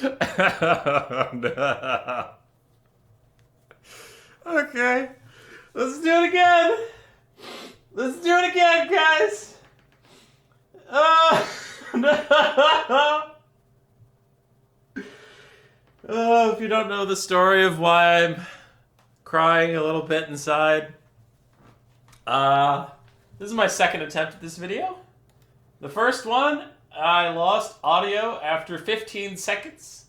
No. Okay. Let's do it again. Let's do it again, guys. No. Oh, if you don't know the story of why I'm crying a little bit inside, this is my second attempt at this video. The first one, I lost audio after 15 seconds.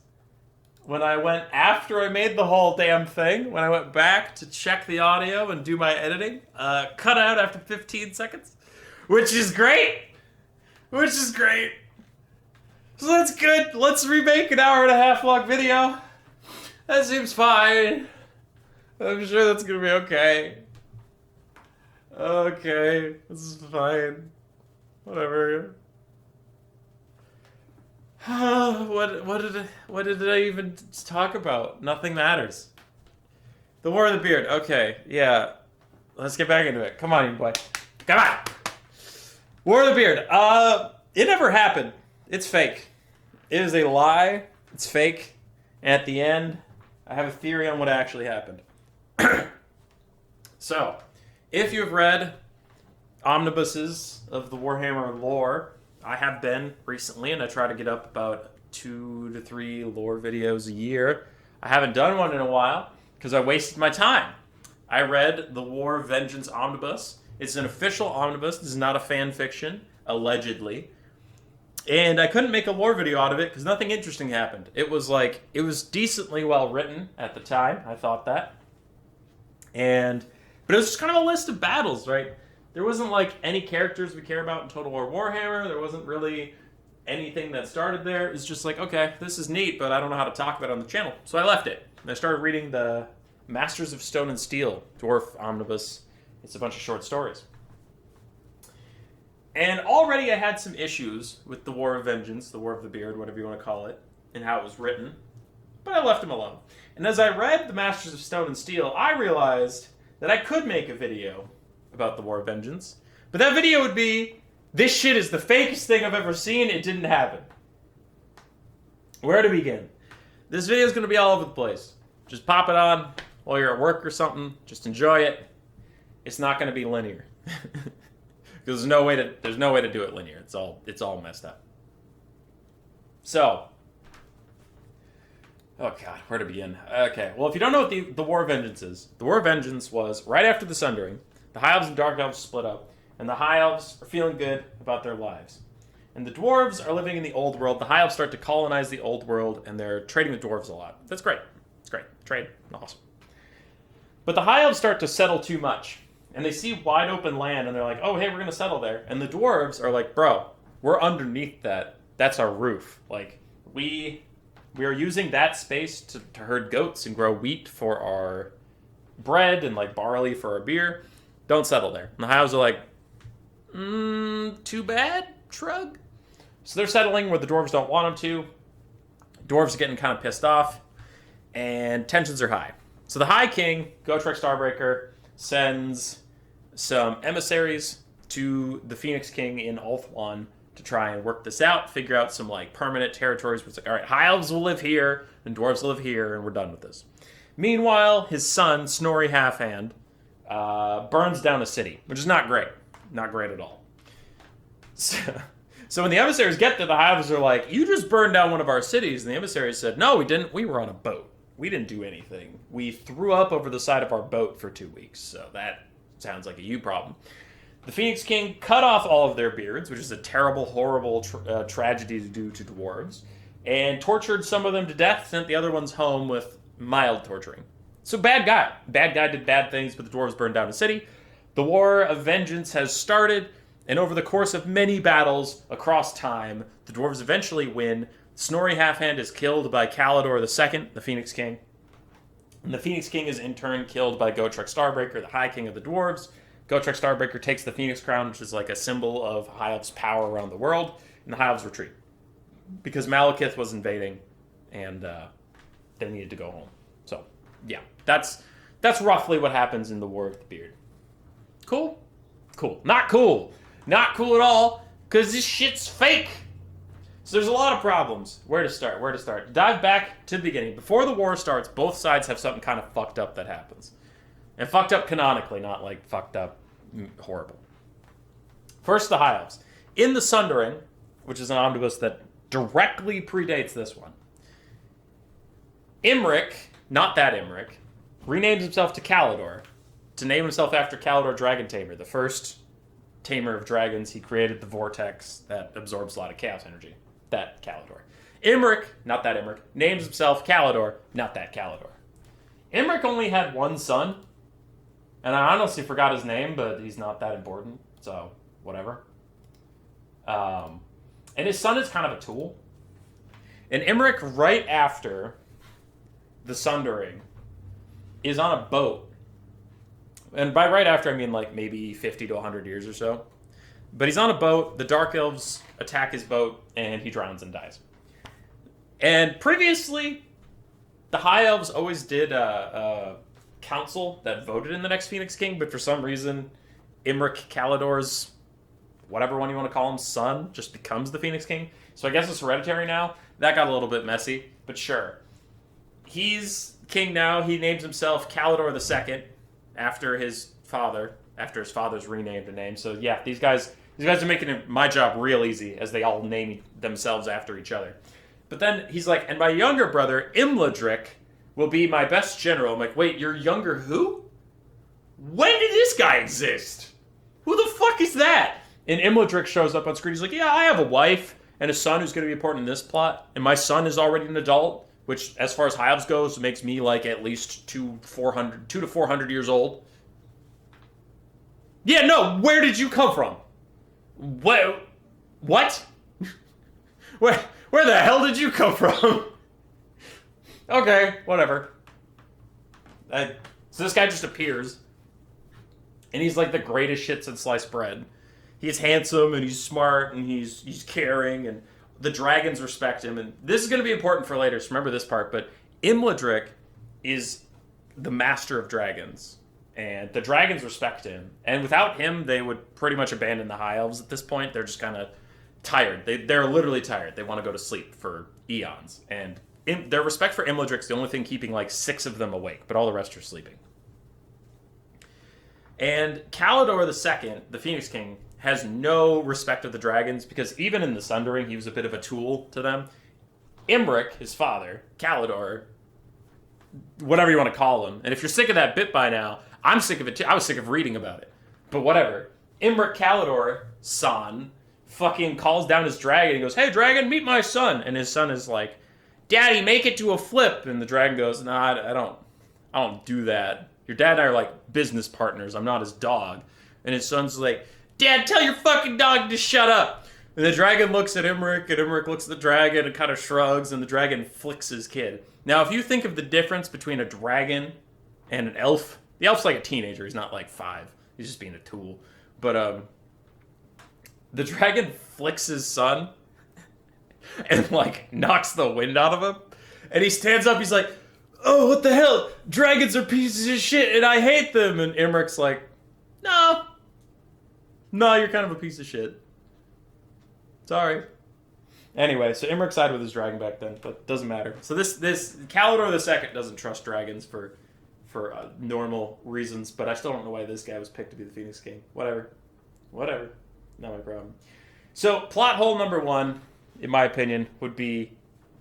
When I went after I made the whole damn thing, when I went back to check the audio and do my editing, cut out after 15 seconds, which is great. Which is great. So that's good. Let's remake an hour-and-a-half long video. That seems fine. I'm sure that's gonna be okay. Okay, this is fine. Whatever. What did I even talk about? Nothing matters. The War of the Beard. Okay, yeah. Let's get back into it. Come on, you boy. Come on. War of the Beard. It never happened. It's fake. It is a lie. It's fake. And at the end, I have a theory on what actually happened. So, if you've read omnibuses of the Warhammer lore, I have been recently, and I try to get up about 2 to 3 lore videos a year. I haven't done one in a while because I wasted my time. I read the War of Vengeance omnibus. It's an official omnibus. This is not a fan fiction, allegedly. And I couldn't make a lore video out of it because nothing interesting happened. It was decently well written at the time. I thought that. But it was just kind of a list of battles, right? There wasn't like any characters we care about in Total War Warhammer. There wasn't really anything that started there. It's just like, okay, this is neat, but I don't know how to talk about it on the channel. So I left it. And I started reading the Masters of Stone and Steel Dwarf Omnibus. It's a bunch of short stories. And already I had some issues with the War of Vengeance, the War of the Beard, whatever you want to call it, and how it was written. But I left him alone. And as I read the Masters of Stone and Steel, I realized that I could make a video about the War of Vengeance. But that video would be, this shit is the fakest thing I've ever seen, it didn't happen. Where to begin? This video is going to be all over the place. Just pop it on while you're at work or something. Just enjoy it. It's not going to be linear. Because there's no way to do it linear. It's all messed up. So, oh god, where to begin? Okay, well, if you don't know what the War of Vengeance is, the War of Vengeance was right after the Sundering. The High Elves and Dark Elves split up, and the High Elves are feeling good about their lives. And the Dwarves are living in the Old World. The High Elves start to colonize the Old World, and they're trading with Dwarves a lot. That's great. It's great. Trade. Awesome. But the High Elves start to settle too much. And they see wide open land, and they're like, oh, hey, we're going to settle there. And the Dwarves are like, bro, we're underneath that. That's our roof. Like, we are using that space to herd goats and grow wheat for our bread and, like, barley for our beer. Don't settle there. And the High Elves are like, too bad, shrug. So they're settling where the Dwarves don't want them to. Dwarves are getting kind of pissed off, and tensions are high. So the High King, Gotrek Starbreaker, sends some emissaries to the Phoenix King in Ulthuan to try and work this out, figure out some like permanent territories where it's like, all right, High Elves will live here, and Dwarves will live here, and we're done with this. Meanwhile, his son, Snorri Halfhand, burns down a city, which is not great. Not great at all. So when the emissaries get there, the High Elves are like, you just burned down one of our cities. And the emissaries said, no, we didn't. We were on a boat. We didn't do anything. We threw up over the side of our boat for 2 weeks. So that sounds like a you problem. The Phoenix King cut off all of their beards, which is a terrible, horrible tragedy to do to dwarves, and tortured some of them to death, sent the other ones home with mild torturing. So bad guy. Bad guy did bad things, but the dwarves burned down a city. The War of Vengeance has started, and over the course of many battles across time, the dwarves eventually win. Snorri Halfhand is killed by Calidor II, the Phoenix King. And the Phoenix King is in turn killed by Gotrek Starbreaker, the High King of the Dwarves. Gotrek Starbreaker takes the Phoenix Crown, which is like a symbol of High Elves' power around the world, and the High Elves retreat. Because Malekith was invading, and they needed to go home. So, yeah, that's roughly what happens in the War of the Beard. Cool? Cool. Not cool. Not cool at all, because this shit's fake. So there's a lot of problems. Where to start? Dive back to the beginning. Before the war starts, both sides have something kind of fucked up that happens. And fucked up canonically, not like fucked up horrible. First, the High Elves. In the Sundering, which is an omnibus that directly predates this one, Imric, not that Imric, renames himself to Calidor to name himself after Calidor Dragon Tamer, the first tamer of dragons. He created the vortex that absorbs a lot of chaos energy. That Calidor. Imric, not that Imric, names himself Calidor, not that Calidor. Imric only had one son, and I honestly forgot his name, but he's not that important, so whatever. And his son is kind of a tool. And Imric, right after the Sundering, is on a boat. And by right after, I mean like maybe 50 to 100 years or so. But he's on a boat, the Dark Elves attack his boat, and he drowns and dies. And previously, the High Elves always did a council that voted in the next Phoenix King, but for some reason, Imric Calidor's, whatever one you want to call him, son, just becomes the Phoenix King. So I guess it's hereditary now. That got a little bit messy, but sure. He's king now. He names himself Calidor II after his father's renamed a name. So yeah, these guys are making my job real easy as they all name themselves after each other. But then he's like, and my younger brother, Imladric, will be my best general. I'm like, wait, your younger who? When did this guy exist? Who the fuck is that? And Imladric shows up on screen. He's like, yeah, I have a wife and a son who's going to be important in this plot. And my son is already an adult, which, as far as High Elves goes, makes me like at least 2 to 400 years old. Yeah, no, where did you come from? What? Where the hell did you come from? Okay, whatever. So this guy just appears. And he's like the greatest shit since sliced bread. He's handsome and he's smart and he's caring and the dragons respect him. And this is going to be important for later, so remember this part. But Imladric is the master of dragons. And the dragons respect him. And without him, they would pretty much abandon the High Elves at this point. They're just kind of tired. They're literally tired. They want to go to sleep for eons. And their respect for Imladric's the only thing keeping like 6 of them awake, but all the rest are sleeping. And Calidor II, the Phoenix King, has no respect of the dragons because even in the Sundering, he was a bit of a tool to them. Imric, his father, Calidor, whatever you want to call him. And if you're sick of that bit by now, I'm sick of it too. I was sick of reading about it. But whatever. Imric Calidor, son, fucking calls down his dragon and goes, hey, dragon, meet my son. And his son is like, Daddy, make it to a flip. And the dragon goes, nah, I don't do that. Your dad and I are like business partners. I'm not his dog. And his son's like, Dad, tell your fucking dog to shut up. And the dragon looks at Imric, and Imric looks at the dragon and kind of shrugs, and the dragon flicks his kid. Now, if you think of the difference between a dragon and an elf, the elf's like a teenager. He's not like 5. He's just being a tool. But the dragon flicks his son and like knocks the wind out of him. And he stands up. He's like, oh, what the hell? Dragons are pieces of shit, and I hate them. And Imric's like, no, you're kind of a piece of shit. Sorry. Anyway, so Imric sided with his dragon back then, but doesn't matter. So this Calidor II doesn't trust dragons for normal reasons, but I still don't know why this guy was picked to be the Phoenix King. Whatever. Not my problem. So plot hole number 1, in my opinion, would be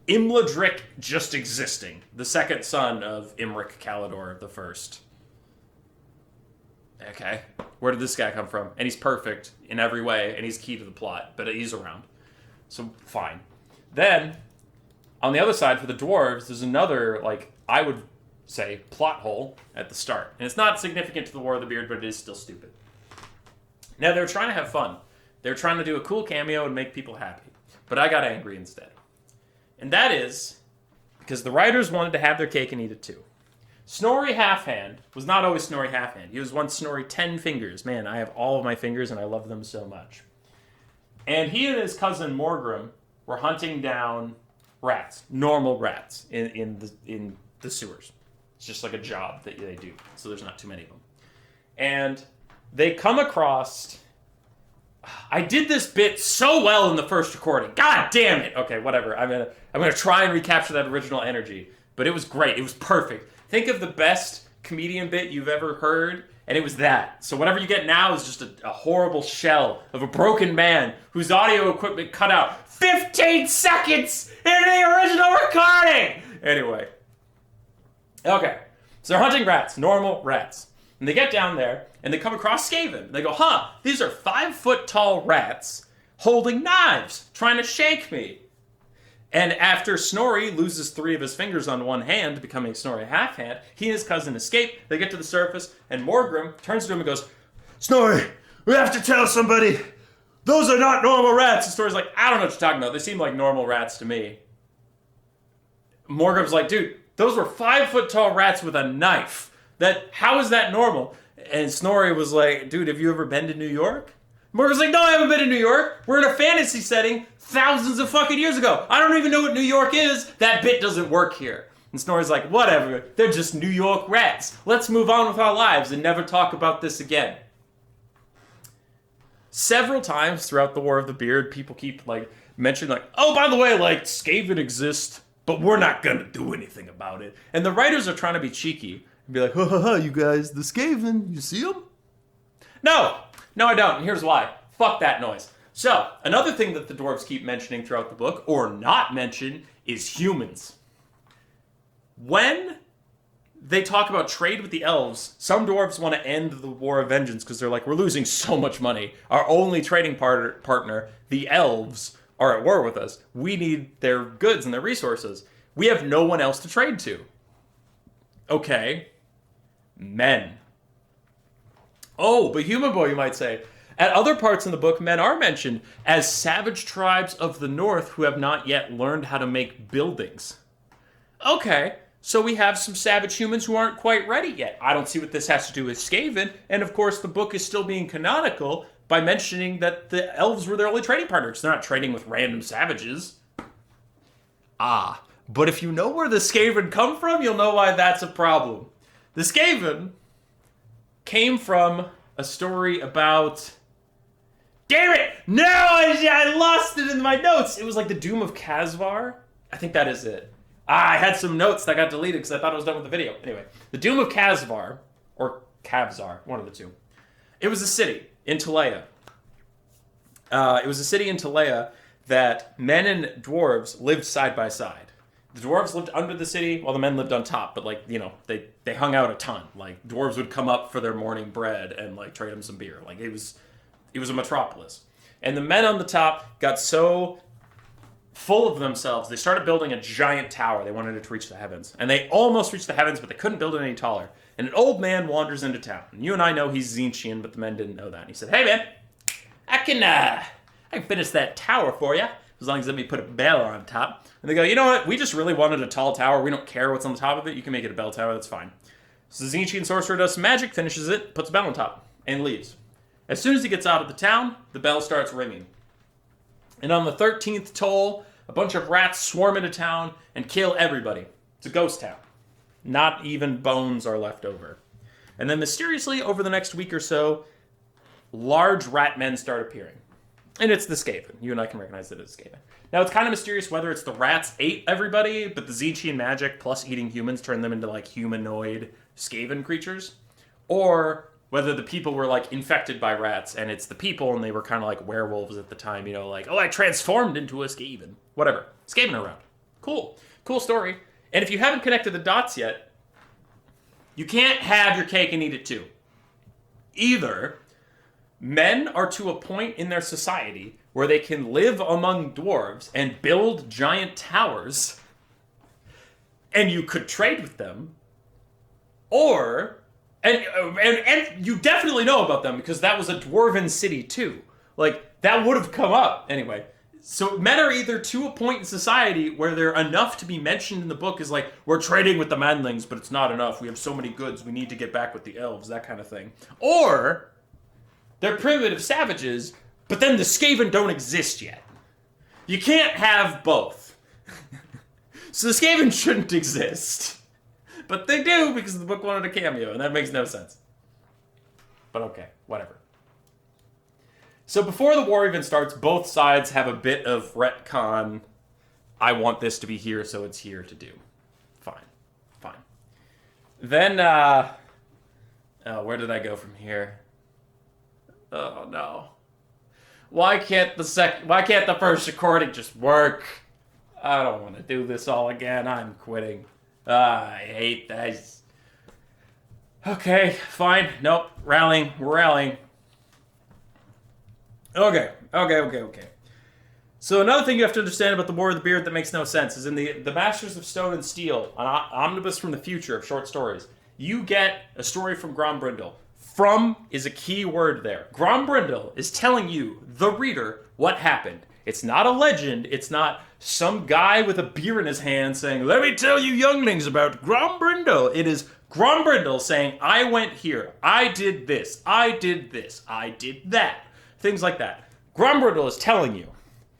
Imladric just existing, the second son of Imric Calidor I. Okay, where did this guy come from? And he's perfect in every way, and he's key to the plot, but he's around. So, fine. Then, on the other side, for the dwarves, there's another, like, I would say, plot hole at the start. And it's not significant to the War of the Beard, but it is still stupid. Now, they were trying to have fun. They were trying to do a cool cameo and make people happy. But I got angry instead. And that is because the writers wanted to have their cake and eat it too. Snorri Halfhand was not always Snorri Halfhand. He was once Snorri 10 Fingers. Man, I have all of my fingers and I love them so much. And he and his cousin Morgrim were hunting down rats, normal rats, in the sewers. It's just like a job that they do, so there's not too many of them. And they come across I did this bit so well in the first recording. God damn it. Okay, whatever. I'm gonna try and recapture that original energy. But it was great. It was perfect. Think of the best comedian bit you've ever heard, and it was that. So whatever you get now is just a horrible shell of a broken man whose audio equipment cut out 15 seconds into the original recording! Anyway. Okay. So they're hunting rats. Normal rats. And they get down there, and they come across Skaven. They go, these are 5-foot-tall rats holding knives, trying to shake me. And after Snorri loses 3 of his fingers on one hand, becoming Snorri Half-Hand, he and his cousin escape. They get to the surface, and Morgrim turns to him and goes, Snorri, we have to tell somebody. Those are not normal rats. And Snorri's like, I don't know what you're talking about. They seem like normal rats to me. Morgrim's like, dude, those were 5-foot-tall rats with a knife. How is that normal? And Snorri was like, dude, have you ever been to New York? Morgan's like, no, I haven't been to New York. We're in a fantasy setting thousands of fucking years ago. I don't even know what New York is. That bit doesn't work here. And Snorri's like, whatever. They're just New York rats. Let's move on with our lives and never talk about this again. Several times throughout the War of the Beard, people keep mentioning oh, by the way, Skaven exist, but we're not gonna do anything about it. And the writers are trying to be cheeky and be like, you guys, the Skaven, you see them? No, I don't, and here's why. Fuck that noise. So, another thing that the dwarves keep mentioning throughout the book, or not mention, is humans. When they talk about trade with the elves, some dwarves want to end the War of Vengeance because they're like, we're losing so much money. Our only trading partner, the elves, are at war with us. We need their goods and their resources. We have no one else to trade to. Okay. Men. Oh, but human boy, you might say. At other parts in the book, men are mentioned as savage tribes of the north who have not yet learned how to make buildings. Okay, so we have some savage humans who aren't quite ready yet. I don't see what this has to do with Skaven, and of course the book is still being canonical by mentioning that the elves were their only trading partners. They're not trading with random savages. But if you know where the Skaven come from, you'll know why that's a problem. The Skaven came from a story about... Damn it! No, I lost it in my notes. It was like the Doom of Kazvar. I think that is it. I had some notes that got deleted because I thought I was done with the video. Anyway, the Doom of Kazvar, or Kavzar, one of the two. It was a city in Telea. It was a city in Telea that men and dwarves lived side by side. The dwarves lived under the city while the men lived on top, but they hung out a ton. Dwarves would come up for their morning bread and trade them some beer. It was a metropolis. And the men on the top got so full of themselves, they started building a giant tower. They wanted it to reach the heavens. And they almost reached the heavens, but they couldn't build it any taller. And an old man wanders into town. And you and I know he's Tzeentchian, but the men didn't know that. And he said, hey man, I can finish that tower for you, as long as let me put a bell on top. And they go, you know what? We just really wanted a tall tower. We don't care what's on the top of it. You can make it a bell tower. That's fine. So the Tzeentchian sorcerer does some magic, finishes it, puts a bell on top, and leaves. As soon as he gets out of the town, the bell starts ringing. And on the 13th toll, a bunch of rats swarm into town and kill everybody. It's a ghost town. Not even bones are left over. And then mysteriously, over the next week or so, large rat men start appearing. And it's the Skaven. You and I can recognize that it's Skaven. Now, it's kind of mysterious whether it's the rats ate everybody, but the Tzeentchian magic plus eating humans turned them into humanoid Skaven creatures, or whether the people were infected by rats and it's the people and they were kind of like werewolves at the time, I transformed into a Skaven. Whatever. Skaven around. Cool. Cool story. And if you haven't connected the dots yet, you can't have your cake and eat it too. Either men are to a point in their society where they can live among dwarves and build giant towers, and you could trade with them, or... And you definitely know about them because that was a dwarven city too. That would have come up. Anyway, so men are either to a point in society where they're enough to be mentioned in the book as we're trading with the manlings, but it's not enough. We have so many goods. We need to get back with the elves, that kind of thing. Or they're primitive savages, but then the Skaven don't exist yet. You can't have both. So the Skaven shouldn't exist. But they do because the book wanted a cameo, and that makes no sense. But okay, whatever. So before the war even starts, both sides have a bit of retcon. I want this to be here, so it's here to do. Fine. Then, where did I go from here? Oh no. Why can't the first recording just work? I don't want to do this all again. I'm quitting. I hate this. Okay, fine. Nope. Rallying. We're rallying. Okay. So another thing you have to understand about the War of the Beard that makes no sense is in the Masters of Stone and Steel, an omnibus from the future of short stories, you get a story from Grombrindle. From is a key word there. Grombrindle is telling you, the reader, what happened. It's not a legend. It's not some guy with a beer in his hand saying, let me tell you younglings about Grombrindle. It is Grombrindle saying, I went here. I did this. I did this. I did that. Things like that. Grombrindle is telling you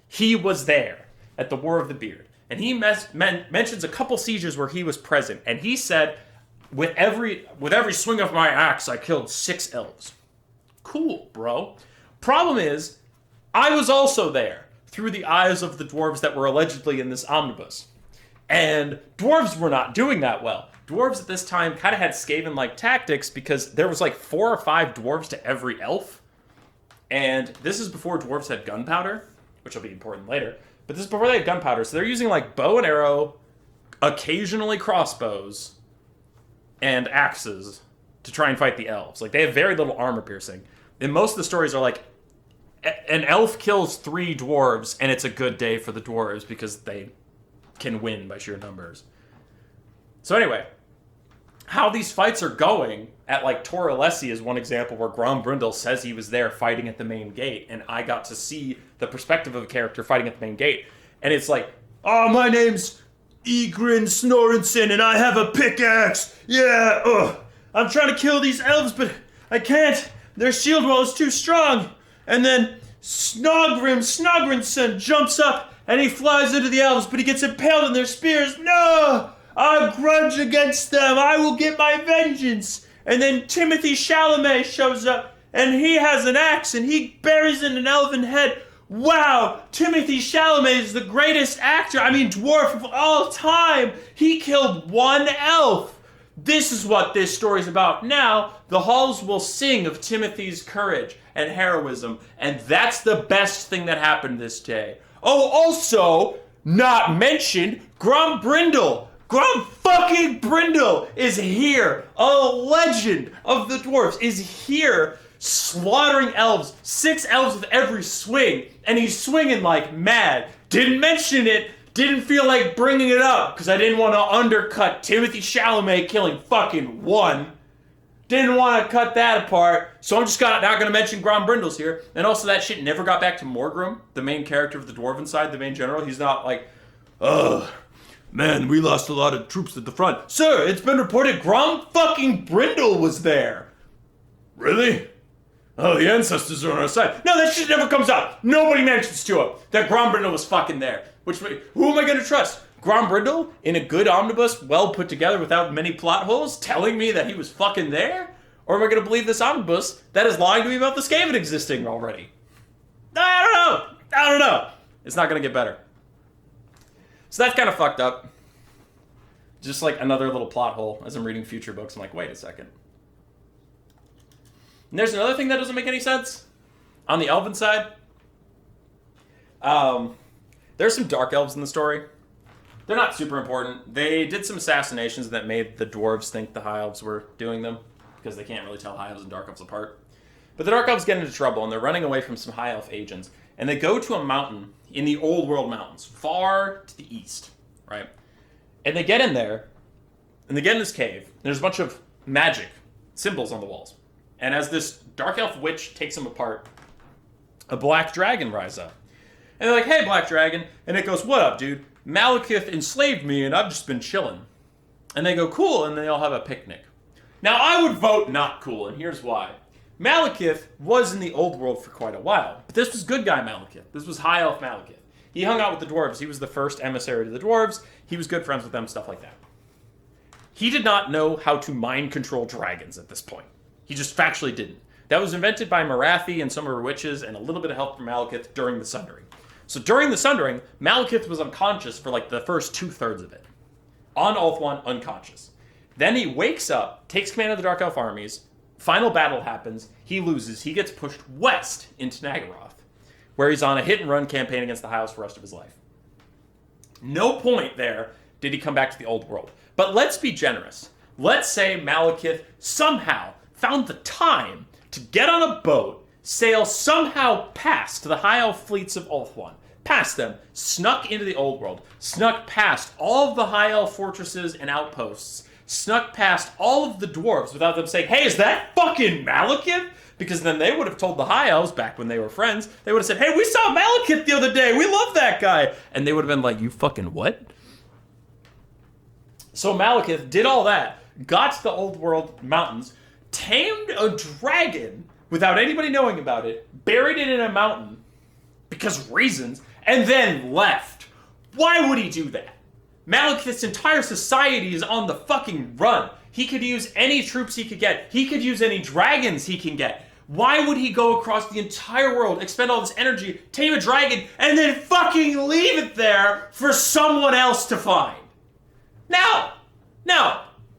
he was there at the War of the Beard. And he mentions a couple sieges where he was present. And he said, with every swing of my axe, I killed 6 elves. Cool, bro. Problem is, I was also there through the eyes of the dwarves that were allegedly in this omnibus. And dwarves were not doing that well. Dwarves at this time kind of had Skaven-like tactics because there was like 4 or 5 dwarves to every elf. And this is before dwarves had gunpowder, which will be important later. But this is before they had gunpowder, so they're using like bow and arrow, occasionally crossbows, and axes to try and fight the elves. Like, they have very little armor piercing. And most of the stories are like, an elf kills 3 dwarves, and it's a good day for the dwarves because they can win by sheer numbers. So anyway, how these fights are going at like Tor Alessi is one example where Grombrindle says he was there fighting at the main gate, and I got to see the perspective of a character fighting at the main gate. And it's like, oh, my name's Egrin Snorenson, and I have a pickaxe. Yeah, I'm trying to kill these elves, but I can't. Their shield wall is too strong. And then Snogrinson jumps up, and he flies into the elves, but he gets impaled in their spears. No! I grudge against them. I will get my vengeance. And then Timothy Chalamet shows up, and he has an axe, and he buries in an elven head. Wow, Timothy Chalamet is the greatest actor, dwarf of all time. He killed 1 elf. This is what this story's about. Now, the halls will sing of Timothy's courage and heroism, and that's the best thing that happened this day. Oh, also, not mentioned, Grombrindle. Grom-fucking-Brindle is here. A legend of the dwarves is here, slaughtering elves. 6 elves with every swing, and he's swinging like mad. Didn't mention it. Didn't feel like bringing it up because I didn't want to undercut Timothy Chalamet killing fucking 1. Didn't want to cut that apart, so I'm just not going to mention Grombrindle's here. And also, that shit never got back to Morgrim, the main character of the dwarven side, the main general. He's not like, ugh. Man, we lost a lot of troops at the front. Sir, it's been reported Grombrindle was there. Really? Oh, the ancestors are on our side. No, that shit never comes up. Nobody mentions to him that Grombrindle was fucking there. Who am I going to trust? Grombrindle, in a good omnibus, well put together without many plot holes, telling me that he was fucking there? Or am I going to believe this omnibus that is lying to me about the Skaven existing already? I don't know. It's not going to get better. So that's kind of fucked up. Just like another little plot hole as I'm reading future books. I'm like, wait a second. And there's another thing that doesn't make any sense. On the Elven side, there's some dark elves in the story. They're not super important. They did some assassinations that made the dwarves think the high elves were doing them, because they can't really tell high elves and dark elves apart. But the dark elves get into trouble, and they're running away from some high elf agents. And they go to a mountain in the old world mountains, far to the east, right? And they get in there, and they get in this cave. And there's a bunch of magic symbols on the walls. And as this dark elf witch takes them apart, a black dragon rises up. And they're like, hey, black dragon. And it goes, what up, dude? Malekith enslaved me, and I've just been chilling. And they go, cool, and they all have a picnic. Now, I would vote not cool, and here's why. Malekith was in the old world for quite a while, but this was good guy Malekith. This was high elf Malekith. He hung out with the dwarves. He was the first emissary to the dwarves. He was good friends with them, stuff like that. He did not know how to mind control dragons at this point. He just factually didn't. that was invented by Marathi and some of her witches and a little bit of help from Malekith during the Sundering. So during the Sundering, Malekith was unconscious for like the first 2/3 of it. On Ulthuan, unconscious. Then he wakes up, takes command of the Dark Elf armies, final battle happens, he loses, he gets pushed west into Nagaroth, where he's on a hit-and-run campaign against the High Elves for the rest of his life. No point there did he come back to the old world. But let's be generous. Let's say Malekith somehow found the time to get on a boat, sail somehow past the High Elf fleets of Ulthuan, past them, snuck into the old world, snuck past all of the High Elf fortresses and outposts, snuck past all of the dwarves without them saying, hey, is that fucking Malekith? Because then they would have told the High Elves back when they were friends, they would have said, hey, we saw Malekith the other day, we love that guy. And they would have been like, you fucking what? So Malekith did all that, got to the old world mountains, tamed a dragon without anybody knowing about it, buried it in a mountain, because reasons, and then left. Why would he do that? Malekith's entire society is on the fucking run. He could use any troops he could get. He could use any dragons he can get. Why would he go across the entire world, expend all this energy, tame a dragon, and then fucking leave it there for someone else to find? No!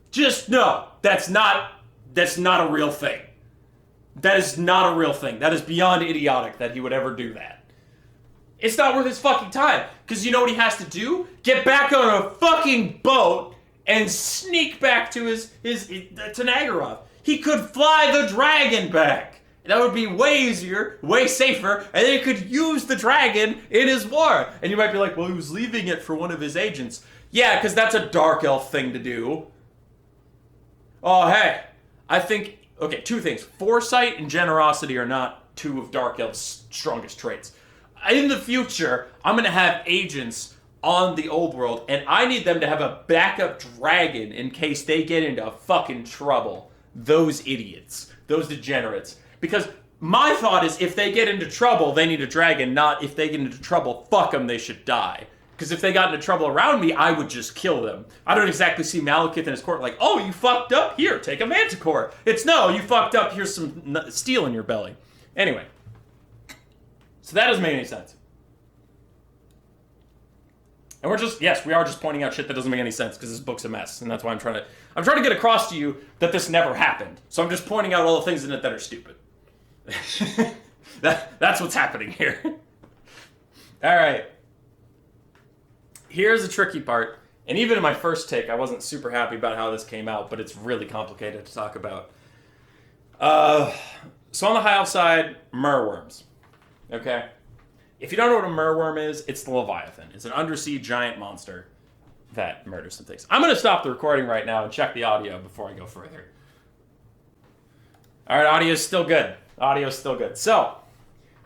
Just no. That's not a real thing. That is not a real thing. That is beyond idiotic that he would ever do that. It's not worth his fucking time. Because you know what he has to do? Get back on a fucking boat and sneak back to to Nagaroth. He could fly the dragon back. That would be way easier, way safer, and then he could use the dragon in his war. And you might be like, well, he was leaving it for one of his agents. Yeah, because that's a Dark Elf thing to do. Oh, hey. I think, okay, two things. Foresight and generosity are not two of Dark Elf's strongest traits. In the future, I'm going to have agents on the old world, and I need them to have a backup dragon in case they get into fucking trouble. Those idiots. Those degenerates. Because my thought is, if they get into trouble, they need a dragon, not if they get into trouble, fuck them, they should die. Because if they got into trouble around me, I would just kill them. I don't exactly see Malekith and his court like, oh, you fucked up? Here, take a manticore. It's no, you fucked up, here's some steel in your belly. Anyway. So that doesn't make any sense. And we are just pointing out shit that doesn't make any sense because this book's a mess. And that's why I'm trying to get across to you that this never happened. So I'm just pointing out all the things in it that are stupid. That's what's happening here. All right. Here's the tricky part. And even in my first take, I wasn't super happy about how this came out, but it's really complicated to talk about. So on the High Elf side, merworms. Okay? If you don't know what a merworm is, it's the Leviathan. It's an undersea giant monster that murders some things. I'm going to stop the recording right now and check the audio before I go further. All right, audio's still good. So,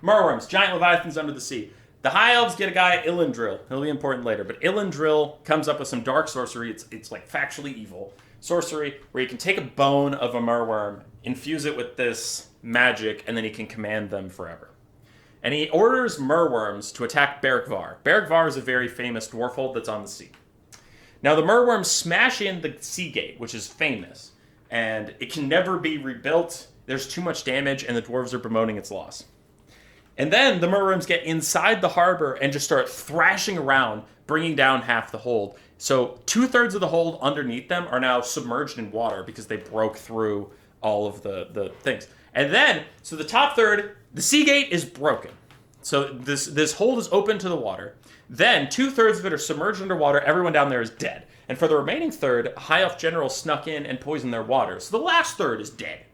merworms, giant leviathans under the sea. The High Elves get a guy, Illendril. He'll be important later, but Illendril comes up with some dark sorcery. It's like factually evil sorcery where you can take a bone of a merworm, infuse it with this magic, and then he can command them forever. And he orders merworms to attack Barak Varr. Barak Varr is a very famous dwarfhold that's on the sea. Now, the merworms smash in the sea gate, which is famous, and it can never be rebuilt. There's too much damage, and the dwarves are bemoaning its loss. And then the merworms get inside the harbor and just start thrashing around, bringing down half the hold. So 2/3 of the hold underneath them are now submerged in water because they broke through all of the things. And then, so the top third, the sea gate is broken. So this hold is open to the water. Then 2/3 of it are submerged underwater. Everyone down there is dead. And for the remaining third, a High Elf general snuck in and poisoned their water. So the last third is dead.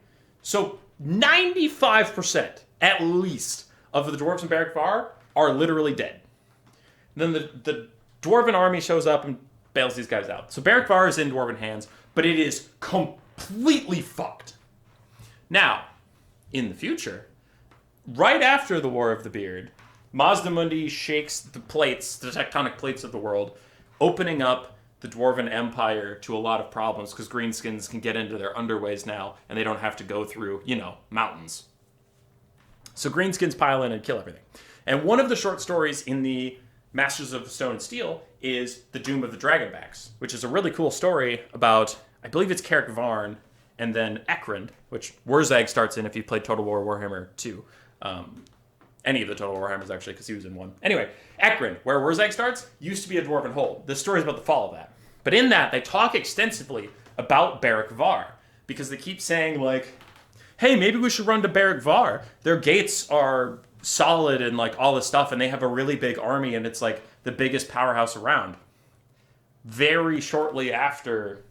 So 95%, at least, of the dwarves in Barak Varr are literally dead. Then the dwarven army shows up and bails these guys out. So Barak Varr is in dwarven hands, but it is completely fucked. Now, in the future, right after the War of the Beard, Mazdamundi shakes the tectonic plates of the world, opening up the Dwarven Empire to a lot of problems because greenskins can get into their underways now and they don't have to go through, mountains. So greenskins pile in and kill everything. And one of the short stories in the Masters of Stone and Steel is The Doom of the Dragonbacks, which is a really cool story about, I believe it's Carrick Varn and then Ekrund, which Wurzag starts in if you played Total War Warhammer 2. Any of the Total Warhammers, actually, because he was in one. Anyway, Ekrund, where Wurzag starts, used to be a dwarven hold. The story's about the fall of that. But in that, they talk extensively about Barak Varr, because they keep saying, like, hey, maybe we should run to Barak Varr. Their gates are solid and, like, all this stuff, and they have a really big army, and it's, like, the biggest powerhouse around. Very shortly after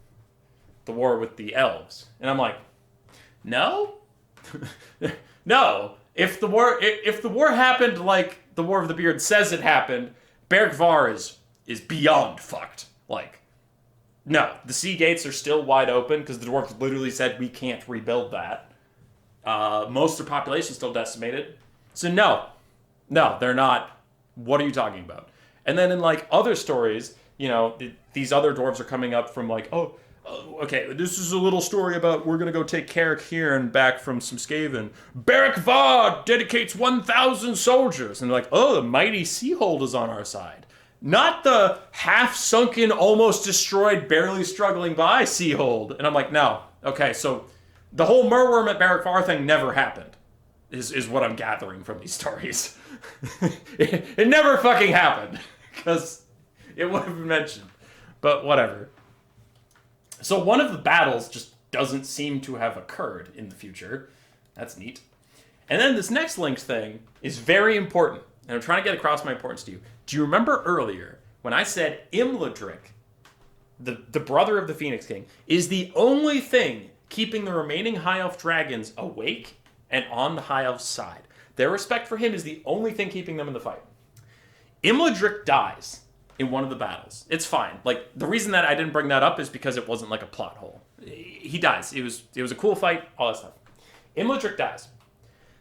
the war with the elves. And I'm like, no? No. If the war happened like the War of the Beard says it happened, Barak Varr is beyond fucked. Like, no. The sea gates are still wide open because the dwarves literally said we can't rebuild that. Most of the population's still decimated. So no, they're not. What are you talking about? And then in like other stories, you know, these other dwarves are coming up from like, okay, this is a little story about we're going to go take Carrick here and back from some Skaven. Barak Varr dedicates 1,000 soldiers. And they're like, oh, the mighty Seahold is on our side. Not the half-sunken, almost destroyed, barely struggling by Seahold. And I'm like, no. Okay, so the whole Merworm at Barak Varr thing never happened, is what I'm gathering from these stories. It never fucking happened. Because it would have been mentioned. But whatever. So one of the battles just doesn't seem to have occurred in the future. That's neat. And then this next linked thing is very important. And I'm trying to get across my importance to you. Do you remember earlier when I said Imladric, the brother of the Phoenix King, is the only thing keeping the remaining High Elf dragons awake and on the High Elf's side? Their respect for him is the only thing keeping them in the fight. Imladric dies in one of the battles. It's fine. Like, the reason that I didn't bring that up is because it wasn't like a plot hole. He dies. It was a cool fight, all that stuff. Imladric dies.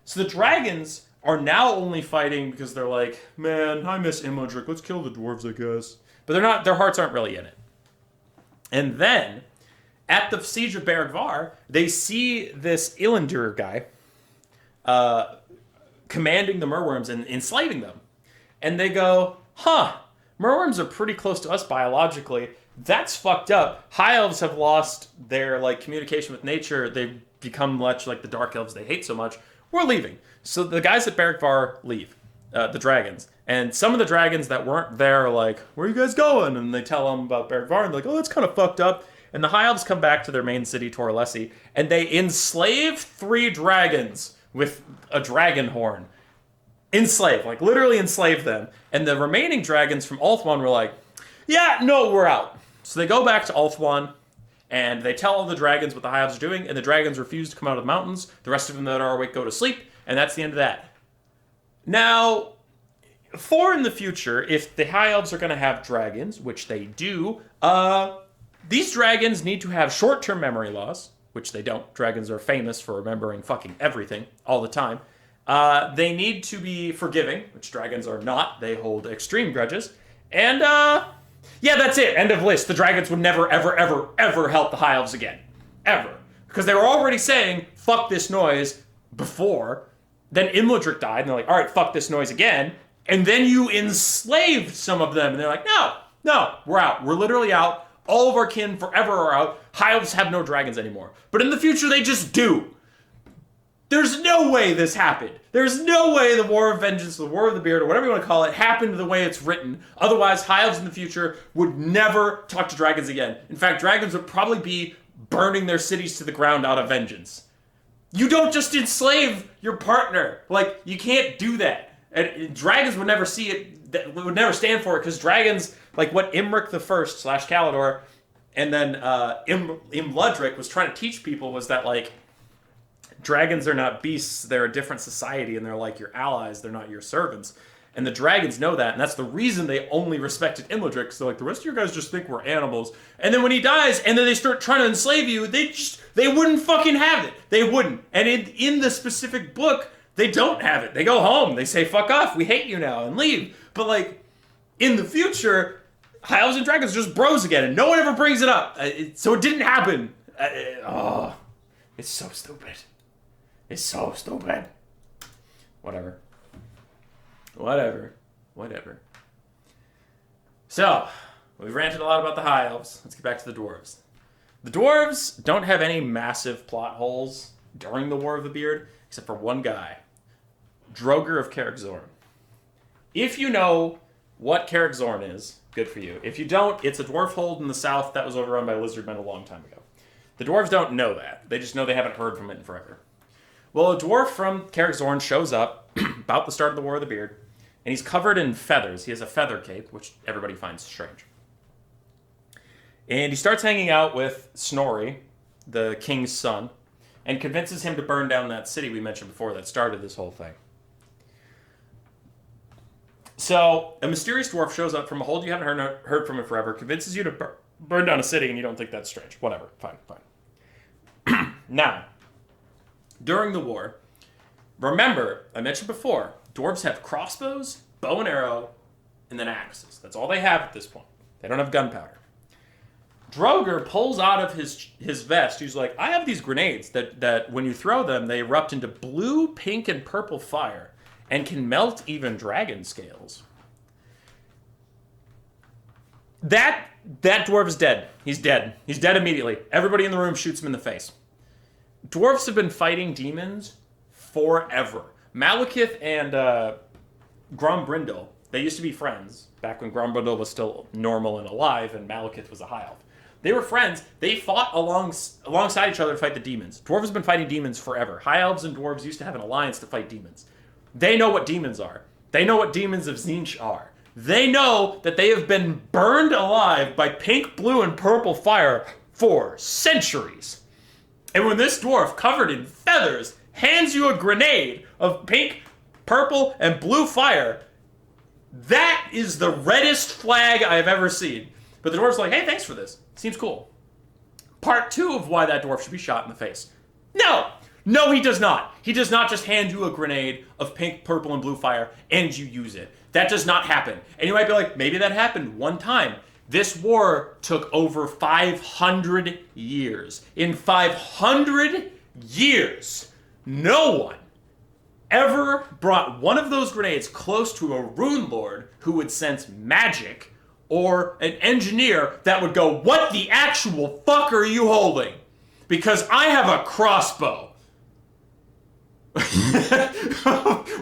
So the dragons are now only fighting because they're like, man, I miss Imladric. Let's kill the dwarves, I guess. But they're not. Their hearts aren't really in it. And then, at the siege of Barak Varr, they see this Ilandir guy commanding the Merworms and enslaving them. And they go, Merworms are pretty close to us biologically. That's fucked up. High Elves have lost their like communication with nature. They've become much like the Dark Elves they hate so much. We're leaving. So the guys at Barak Varr leave, the dragons. And some of the dragons that weren't there are like, where are you guys going? And they tell them about Barak Varr, and they're like, oh, that's kind of fucked up. And the High Elves come back to their main city, Toralessi, and they enslave 3 dragons with a dragon horn. Enslave, like literally enslave them. And the remaining dragons from Ulthuan were like, yeah, no, we're out. So they go back to Ulthuan, and they tell all the dragons what the High Elves are doing, and the dragons refuse to come out of the mountains. The rest of them that are awake go to sleep, and that's the end of that. Now, in the future, if the High Elves are going to have dragons, which they do, these dragons need to have short-term memory loss, which they don't. Dragons are famous for remembering fucking everything all the time. They need to be forgiving, which dragons are not. They hold extreme grudges. And, yeah, that's it. End of list. The dragons would never, ever, ever, ever help the High Elves again. Ever. Because they were already saying, fuck this noise, before. Then Imladric died, and they're like, alright, fuck this noise again. And then you enslaved some of them, and they're like, no, we're out. We're literally out. All of our kin forever are out. High Elves have no dragons anymore. But in the future, they just do. There's no way this happened. There's no way the War of Vengeance, the War of the Beard, or whatever you want to call it, happened the way it's written. Otherwise, High Elves in the future would never talk to dragons again. In fact, dragons would probably be burning their cities to the ground out of vengeance. You don't just enslave your partner. Like, you can't do that. And dragons would never see it, that would never stand for it, because dragons, like what Imric the First / Calidor, and then Imladric was trying to teach people was that, like, dragons are not beasts, they're a different society, and they're like your allies, they're not your servants. And the dragons know that, and that's the reason they only respected Imladric, so like, the rest of your guys just think we're animals. And then when he dies, and then they start trying to enslave you, they wouldn't fucking have it. They wouldn't. And in the specific book, they don't have it. They go home, they say, fuck off, we hate you now, and leave. But like, in the future, High Elves and dragons are just bros again, and no one ever brings it up. So it didn't happen. It's so stupid. It's so stupid. Whatever. So, we've ranted a lot about the High Elves. Let's get back to the dwarves. The dwarves don't have any massive plot holes during the War of the Beard, except for one guy, Droger of Carrickzorn. If you know what Carrickzorn is, good for you. If you don't, it's a dwarf hold in the south that was overrun by lizardmen a long time ago. The dwarves don't know that. They just know they haven't heard from it in forever. Well, a dwarf from Carrickzorn shows up about the start of the War of the Beard, and he's covered in feathers. He has a feather cape, which everybody finds strange. And he starts hanging out with Snorri, the king's son, and convinces him to burn down that city we mentioned before that started this whole thing. So, a mysterious dwarf shows up from a hold you haven't heard from in forever, convinces you to burn down a city, and you don't think that's strange. Whatever. Fine. Now, during the war, remember, I mentioned before, dwarves have crossbows, bow and arrow, and then axes. That's all they have at this point. They don't have gunpowder. Droger pulls out of his vest. He's like, I have these grenades that when you throw them, they erupt into blue, pink, and purple fire and can melt even dragon scales. That dwarf is dead. He's dead. He's dead immediately. Everybody in the room shoots him in the face. Dwarves have been fighting demons forever. Malekith and Grombrindle, they used to be friends back when Grombrindle was still normal and alive and Malekith was a high elf. They were friends. They fought alongside each other to fight the demons. Dwarves have been fighting demons forever. High elves and dwarves used to have an alliance to fight demons. They know what demons are. They know what demons of Tzeentch are. They know that they have been burned alive by pink, blue, and purple fire for centuries. And when this dwarf, covered in feathers, hands you a grenade of pink, purple, and blue fire, that is the reddest flag I have ever seen. But the dwarf's like, hey, thanks for this. Seems cool. Part 2 of why that dwarf should be shot in the face. No, he does not. He does not just hand you a grenade of pink, purple, and blue fire and you use it. That does not happen. And you might be like, maybe that happened one time. This war took over 500 years. In 500 years, no one ever brought one of those grenades close to a rune lord who would sense magic, or an engineer that would go, what the actual fuck are you holding? Because I have a crossbow.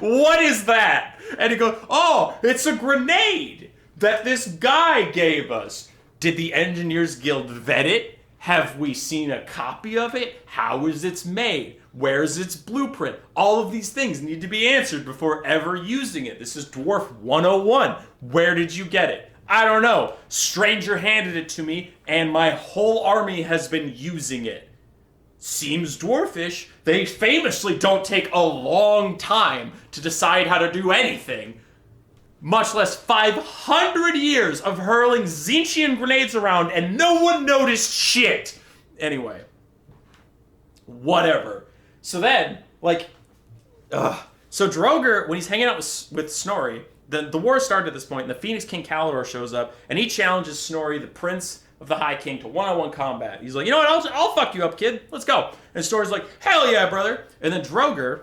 What is that? And he goes, oh, it's a grenade that this guy gave us. Did the Engineers Guild vet it? Have we seen a copy of it? How is it made? Where's its blueprint? All of these things need to be answered before ever using it. This is Dwarf 101. Where did you get it? I don't know. Stranger handed it to me, and my whole army has been using it. Seems dwarfish. They famously don't take a long time to decide how to do anything. Much less 500 years of hurling Tzeentchian grenades around, and no one noticed shit. Anyway. Whatever. So then, so Droger, when he's hanging out with Snorri, the war started at this point, and the Phoenix King Calidor shows up, and he challenges Snorri, the Prince of the High King, to one-on-one combat. He's like, you know what, I'll fuck you up, kid. Let's go. And Snorri's like, hell yeah, brother. And then Droger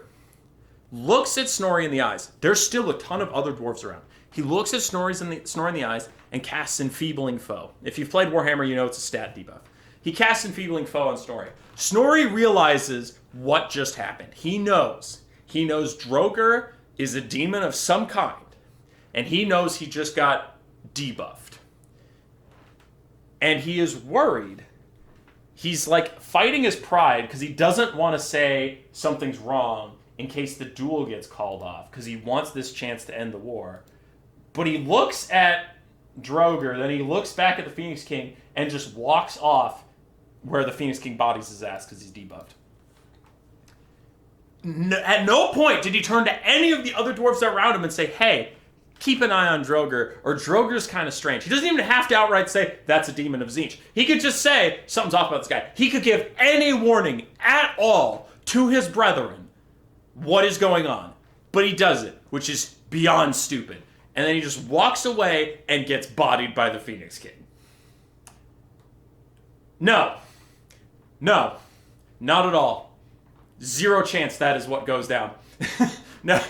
looks at Snorri in the eyes. There's still a ton of other dwarves around. He looks at Snorri in the eyes and casts Enfeebling Foe. If you've played Warhammer, you know it's a stat debuff. He casts Enfeebling Foe on Snorri. Snorri realizes what just happened. He knows Droger is a demon of some kind. And he knows he just got debuffed. And he is worried. He's like fighting his pride because he doesn't want to say something's wrong in case the duel gets called off, because he wants this chance to end the war. But he looks at Droger, then he looks back at the Phoenix King and just walks off where the Phoenix King bodies his ass because he's debuffed. At no point did he turn to any of the other dwarves around him and say, hey, keep an eye on Droger, or Droger's kind of strange. He doesn't even have to outright say, that's a demon of Tzeentch. He could just say, something's off about this guy. He could give any warning at all to his brethren what is going on. But he doesn't, which is beyond stupid. And then he just walks away and gets bodied by the Phoenix King. No, not at all. Zero chance that is what goes down. No.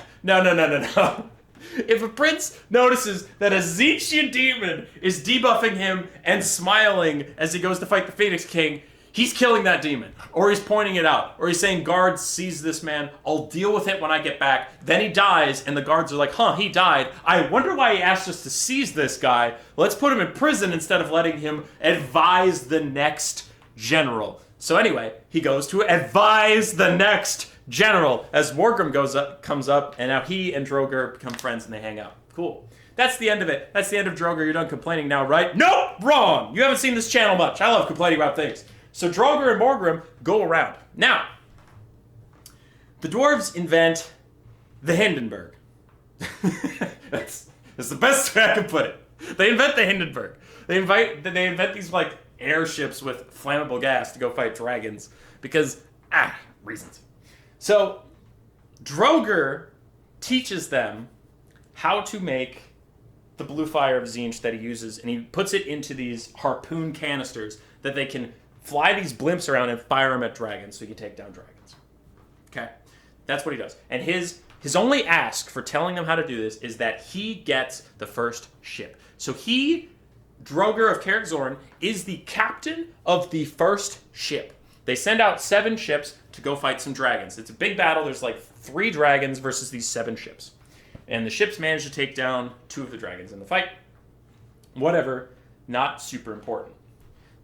If a prince notices that a Tzeentchian demon is debuffing him and smiling as he goes to fight the Phoenix King, he's killing that demon, or he's pointing it out, or he's saying, guards, seize this man, I'll deal with it when I get back. Then he dies, and the guards are like, huh, he died. I wonder why he asked us to seize this guy. Let's put him in prison instead of letting him advise the next general. So anyway, he goes to advise the next general as Morgrim comes up, and now he and Droger become friends and they hang out. Cool. That's the end of it. That's the end of Droger. You're done complaining now, right? Nope! Wrong! You haven't seen this channel much. I love complaining about things. So Droger and Morgrim go around. Now, the dwarves invent the Hindenburg. That's the best way I can put it. They invent the Hindenburg. They invent these, like, airships with flammable gas to go fight dragons because, reasons. So, Droger teaches them how to make the blue fire of Tzeentch that he uses, and he puts it into these harpoon canisters that they can fly these blimps around and fire them at dragons so he can take down dragons. Okay? That's what he does. And his only ask for telling them how to do this is that he gets the first ship. So he, Droger of Karak-Zorn, is the captain of the first ship. They send out 7 ships to go fight some dragons. It's a big battle. There's like 3 dragons versus these 7 ships. And the ships manage to take down 2 of the dragons in the fight. Whatever, not super important.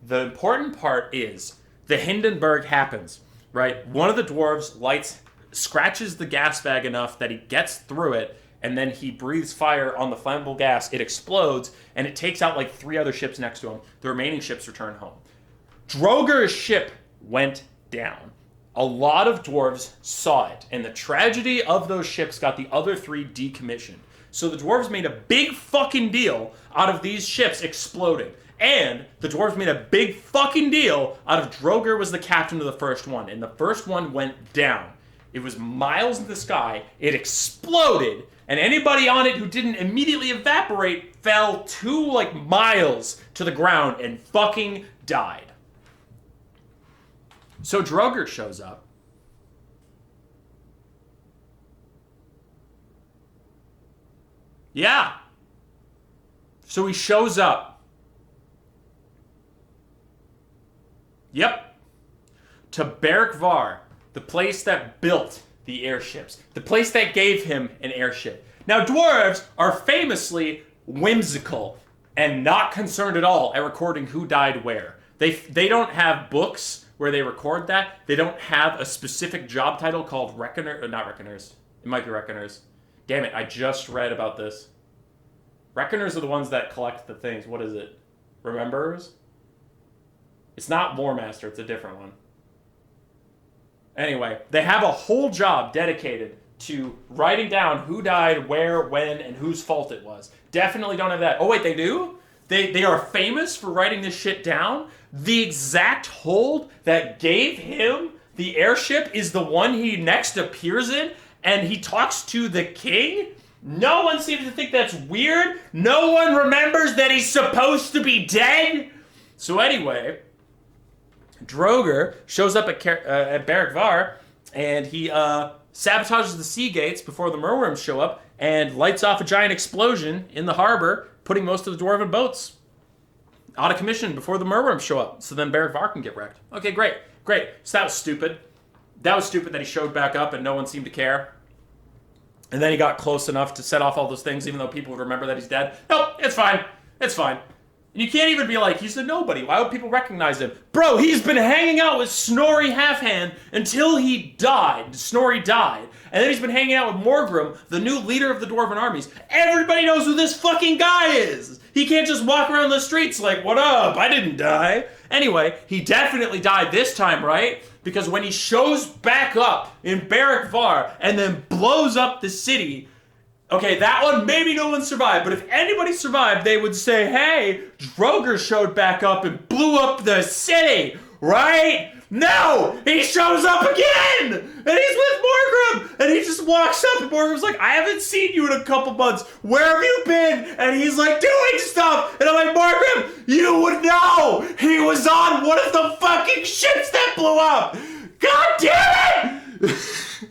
The important part is the Hindenburg happens, right? One of the dwarves scratches the gas bag enough that he gets through it, and then he breathes fire on the flammable gas. It explodes, and it takes out like 3 other ships next to him. The remaining ships return home. Droger's ship went down. A lot of dwarves saw it, and the tragedy of those ships got the other 3 decommissioned. So the dwarves made a big fucking deal out of these ships exploding. And the dwarves made a big fucking deal out of Droger was the captain of the first one, and the first one went down. It was miles in the sky, it exploded, and anybody on it who didn't immediately evaporate fell 2 miles to the ground and fucking died. So Droger shows up. Yeah. So he shows up. Yep. To Barak Varr, the place that built the airships. The place that gave him an airship. Now, dwarves are famously whimsical and not concerned at all at recording who died where. They don't have books where they record that. They don't have a specific job title called Reckoner, or not Reckoners. It might be Reckoners. Damn it, I just read about this. Reckoners are the ones that collect the things. What is it? Rememberers? It's not War Master, it's a different one. Anyway, they have a whole job dedicated to writing down who died, where, when, and whose fault it was. Definitely don't have that. Oh wait, they do? They are famous for writing this shit down? The exact hold that gave him the airship is the one he next appears in, and he talks to the king? No one seems to think that's weird? No one remembers that he's supposed to be dead? So anyway, Droger shows up at Barak Varr, and he sabotages the sea gates before the merworms show up, and lights off a giant explosion in the harbor, putting most of the dwarven boats out of commission before the merworms show up. So then Barak Varr can get wrecked. Okay, great. So that was stupid. That was stupid that he showed back up and no one seemed to care. And then he got close enough to set off all those things, even though people would remember that he's dead. Nope, it's fine. And you can't even be like, he's a nobody. Why would people recognize him? Bro, he's been hanging out with Snorri Halfhand until he died. Snorri died. And then he's been hanging out with Morgrim, the new leader of the dwarven armies. Everybody knows who this fucking guy is. He can't just walk around the streets like, what up? I didn't die. Anyway, he definitely died this time, right? Because when he shows back up in Barak Varr and then blows up the city, okay, that one, maybe no one survived, but if anybody survived, they would say, hey, Droger showed back up and blew up the city, right? No! He shows up again! And he's with Morgrim! And he just walks up and Morgrim's like, I haven't seen you in a couple months. Where have you been? And he's like, doing stuff! And I'm like, Morgrim, you would know! He was on one of the fucking ships that blew up! God damn it!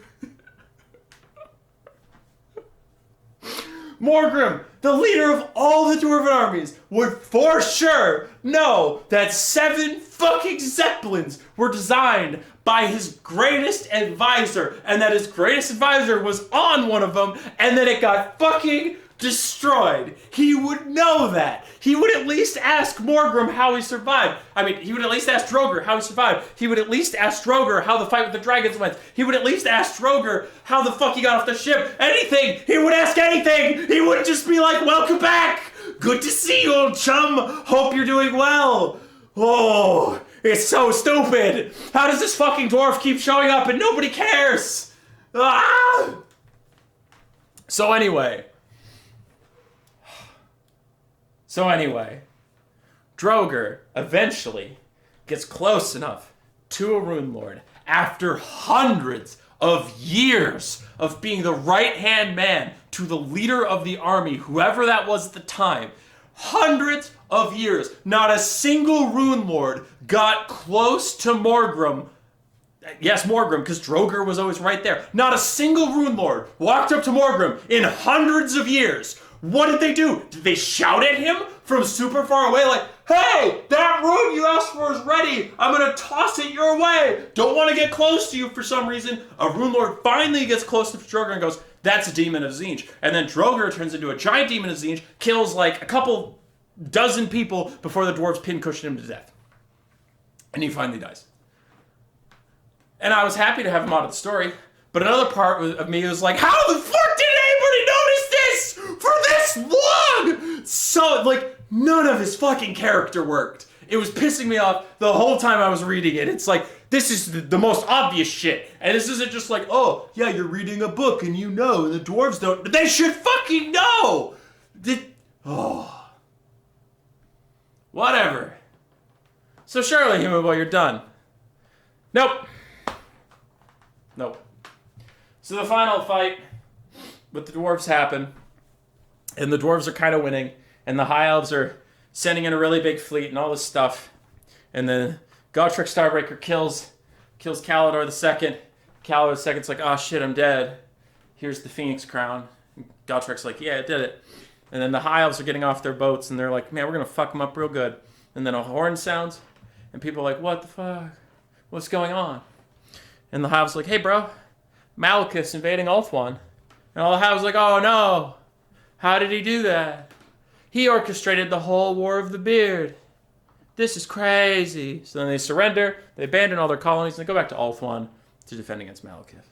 Morgrim, the leader of all the dwarven armies, would for sure know that 7 fucking zeppelins were designed by his greatest advisor, and that his greatest advisor was on one of them, and that it got fucking destroyed. He would know that. He would at least ask Morgrim how he survived. I mean, he would at least ask Droger how he survived. He would at least ask Droger how the fight with the dragons went. He would at least ask Droger how the fuck he got off the ship. Anything! He would ask anything! He wouldn't just be like, welcome back! Good to see you, old chum! Hope you're doing well! Oh, it's so stupid! How does this fucking dwarf keep showing up and nobody cares? Ah! So anyway, Droger eventually gets close enough to a Rune Lord after hundreds of years of being the right-hand man to the leader of the army, whoever that was at the time. Hundreds of years. Not a single Rune Lord got close to Morgrim. Yes, Morgrim, because Droger was always right there. Not a single Rune Lord walked up to Morgrim in hundreds of years. What did they do? Did they shout at him from super far away like, hey, that rune you asked for is ready. I'm going to toss it your way. Don't want to get close to you for some reason. A Rune Lord finally gets close to Droger and goes, that's a demon of Tzeentch. And then Droger turns into a giant demon of Tzeentch, kills like a couple dozen people before the dwarves pincushion him to death. And he finally dies. And I was happy to have him out of the story. But another part of me was like, how the fuck did anybody notice this for this long? So, like, none of his fucking character worked. It was pissing me off the whole time I was reading it. It's like, this is the most obvious shit. And this isn't just like, oh, yeah, you're reading a book and you know, and the dwarves don't. They should fucking know! Whatever. So surely, Himabo, you're done. Nope. So the final fight with the dwarves happen, and the dwarves are kind of winning, and the high elves are sending in a really big fleet and all this stuff, and then Gotrek Starbreaker kills Calidor the Second. Calidor the Second's like, oh shit, I'm dead. Here's the Phoenix Crown. Gotrek's like, yeah, I did it. And then the high elves are getting off their boats, and they're like, man, we're gonna fuck them up real good. And then a horn sounds, and people are like, what the fuck? What's going on? And the high elves are like, hey bro, Malekith's invading Ulthuan. And all the high elves are like, oh no, how did he do that? He orchestrated the whole War of the Beard. This is crazy. So then they surrender, they abandon all their colonies, and they go back to Ulthuan to defend against Malekith.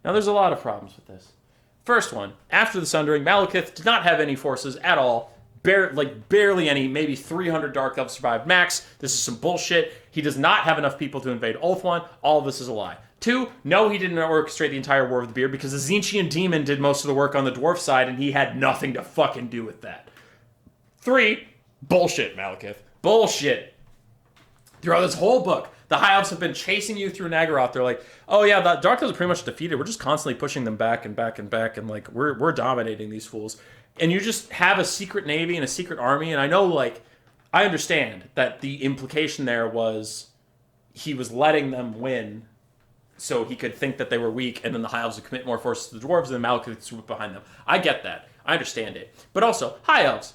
Now there's a lot of problems with this. First one, after the Sundering, Malekith did not have any forces at all. Barely any, maybe 300 Dark Elves survived max. This is some bullshit. He does not have enough people to invade Ulthuan. All of this is a lie. 2, no, he didn't orchestrate the entire War of the Beard because the Tzeentchian demon did most of the work on the dwarf side and he had nothing to fucking do with that. 3, bullshit, Malekith. Bullshit. Throughout this whole book, the High Elves have been chasing you through Nagaroth. They're like, oh yeah, the Dark Elves are pretty much defeated. We're just constantly pushing them back and back and back, and like we're dominating these fools. And you just have a secret navy and a secret army, and I know, like, I understand that the implication there was he was letting them win so he could think that they were weak, and then the High Elves would commit more forces to the dwarves, and then Malekith would swoop behind them. I get that. I understand it. But also, High Elves,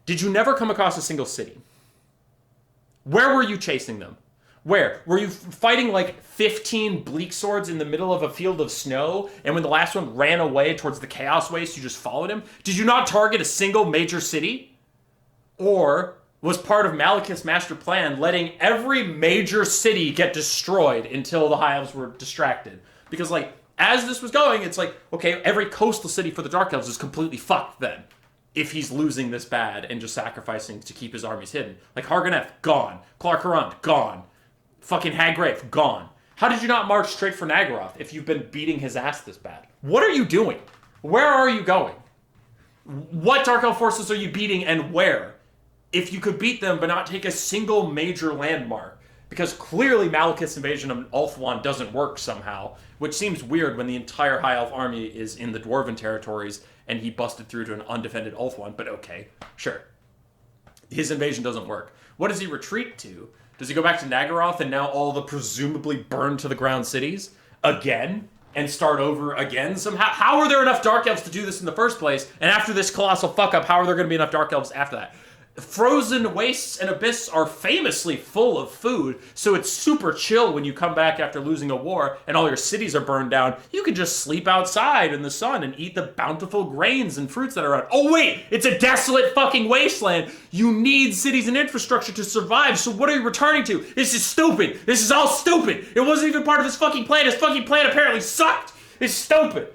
did you never come across a single city? Where were you chasing them? Where? Were you fighting like 15 bleak swords in the middle of a field of snow, and when the last one ran away towards the Chaos Waste, you just followed him? Did you not target a single major city? Or was part of Malekith's master plan letting every major city get destroyed until the High Elves were distracted? Because, like, as this was going, it's like, okay, every coastal city for the Dark Elves is completely fucked then, if he's losing this bad and just sacrificing to keep his armies hidden. Like, Hargoneth, gone. Clarkarund, gone. Fucking Haggrave, gone. How did you not march straight for Nagaroth if you've been beating his ass this bad? What are you doing? Where are you going? What Dark Elf forces are you beating and where? If you could beat them but not take a single major landmark. Because clearly Malekith's invasion of Ulthuan doesn't work somehow, which seems weird when the entire High Elf army is in the Dwarven territories and he busted through to an undefended Ulthuan, but okay, sure. His invasion doesn't work. What does he retreat to? Does he go back to Nagaroth and now all the presumably burned to the ground cities? Again? and start over again somehow? How are there enough Dark Elves to do this in the first place? And after this colossal fuck-up, how are there going to be enough Dark Elves after that? Frozen wastes and abysses are famously full of food, so it's super chill when you come back after losing a war and all your cities are burned down. You can just sleep outside in the sun and eat the bountiful grains and fruits that are around. Oh wait, it's a desolate fucking wasteland. You need cities and infrastructure to survive, so what are you returning to? This is stupid. This is all stupid. It wasn't even part of his fucking plan. His fucking plan apparently sucked. It's stupid.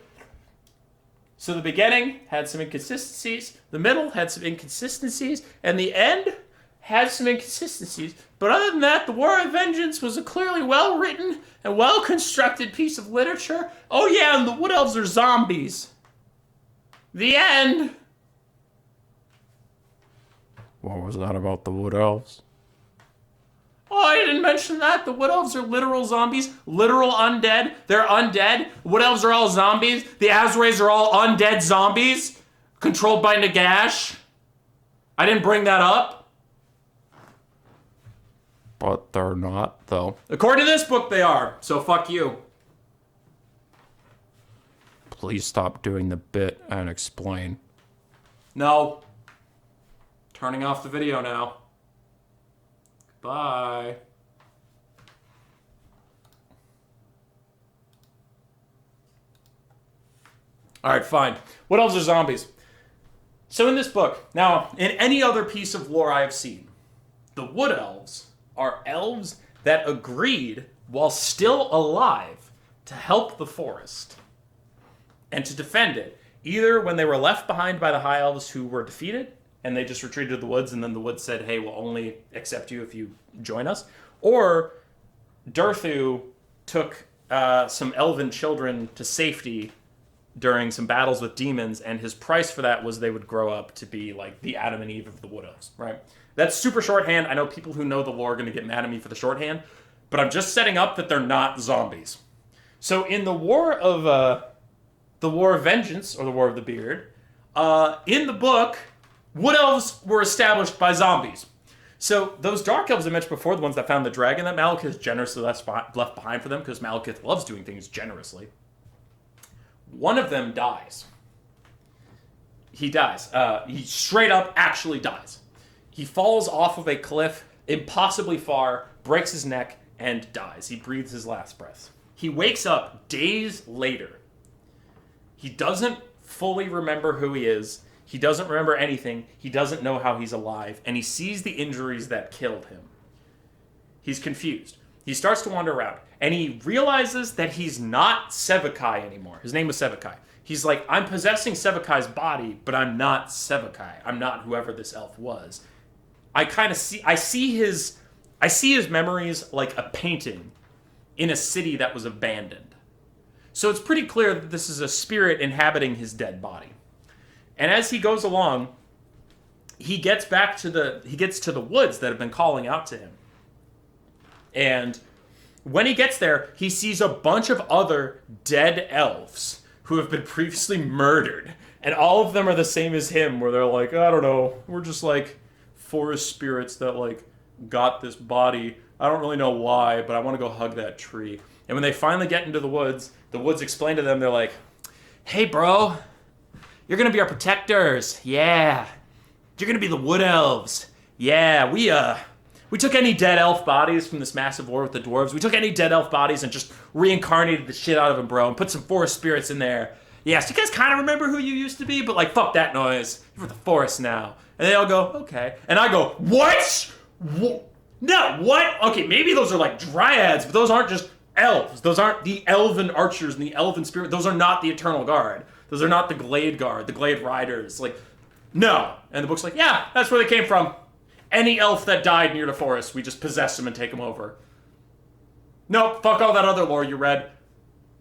So the beginning had some inconsistencies, the middle had some inconsistencies, and the end had some inconsistencies. But other than that, The War of Vengeance was a clearly well-written and well-constructed piece of literature. Oh yeah, and the Wood Elves are zombies. The end. What was that about the Wood Elves? Oh, I didn't mention that. The Wood Elves are literal zombies. Literal undead. They're undead. Wood Elves are all zombies. The Azrays are all undead zombies. Controlled by Nagash. I didn't bring that up. But they're not, though. According to this book, they are. So fuck you. Please stop doing the bit and explain. No. Turning off the video now. Bye. Alright, fine. What else are zombies? So in this book, now, in any other piece of lore I have seen, the Wood Elves are elves that agreed, while still alive, to help the forest and to defend it, either when they were left behind by the High Elves who were defeated, and they just retreated to the woods, and then the woods said, hey, we'll only accept you if you join us. Or Durthu took some elven children to safety during some battles with demons, and his price for that was they would grow up to be like the Adam and Eve of the Wood Elves, right? That's super shorthand. I know people who know the lore are going to get mad at me for the shorthand, but I'm just setting up that they're not zombies. So in the War of Vengeance, or the War of the Beard, in the book, Wood Elves were established by zombies. So those Dark Elves I mentioned before, the ones that found the dragon that Malekith generously left behind for them, because Malekith loves doing things generously, one of them dies. He dies. He straight up actually dies. He falls off of a cliff impossibly far, breaks his neck, and dies. He breathes his last breaths. He wakes up days later. He doesn't fully remember who he is. He doesn't remember anything. He doesn't know how he's alive. And he sees the injuries that killed him. He's confused. He starts to wander around. And he realizes that he's not Sevakai anymore. His name was Sevakai. He's like, I'm possessing Sevakai's body, but I'm not Sevakai. I'm not whoever this elf was. I see his memories like a painting in a city that was abandoned. So it's pretty clear that this is a spirit inhabiting his dead body. And as he goes along, he gets to the woods that have been calling out to him. And when he gets there, he sees a bunch of other dead elves who have been previously murdered. And all of them are the same as him, where they're like, I don't know, we're just like forest spirits that like got this body. I don't really know why, but I want to go hug that tree. And when they finally get into the woods explain to them, they're like, hey bro, you're going to be our protectors. Yeah. You're going to be the Wood Elves. Yeah, we took any dead elf bodies from this massive war with the dwarves. We took any dead elf bodies and just reincarnated the shit out of them, bro, and put some forest spirits in there. Yeah, so you guys kind of remember who you used to be, but like, fuck that noise. You're with the forest now. And they all go, okay. And I go, what? No, what? Okay, maybe those are like dryads, but those aren't just elves. Those aren't the elven archers and the elven spirit. Those are not the Eternal Guard. Those are not the Glade Guard, the Glade Riders. Like, no. And the book's like, yeah, that's where they came from. Any elf that died near the forest, we just possess them and take them over. Nope, fuck all that other lore you read.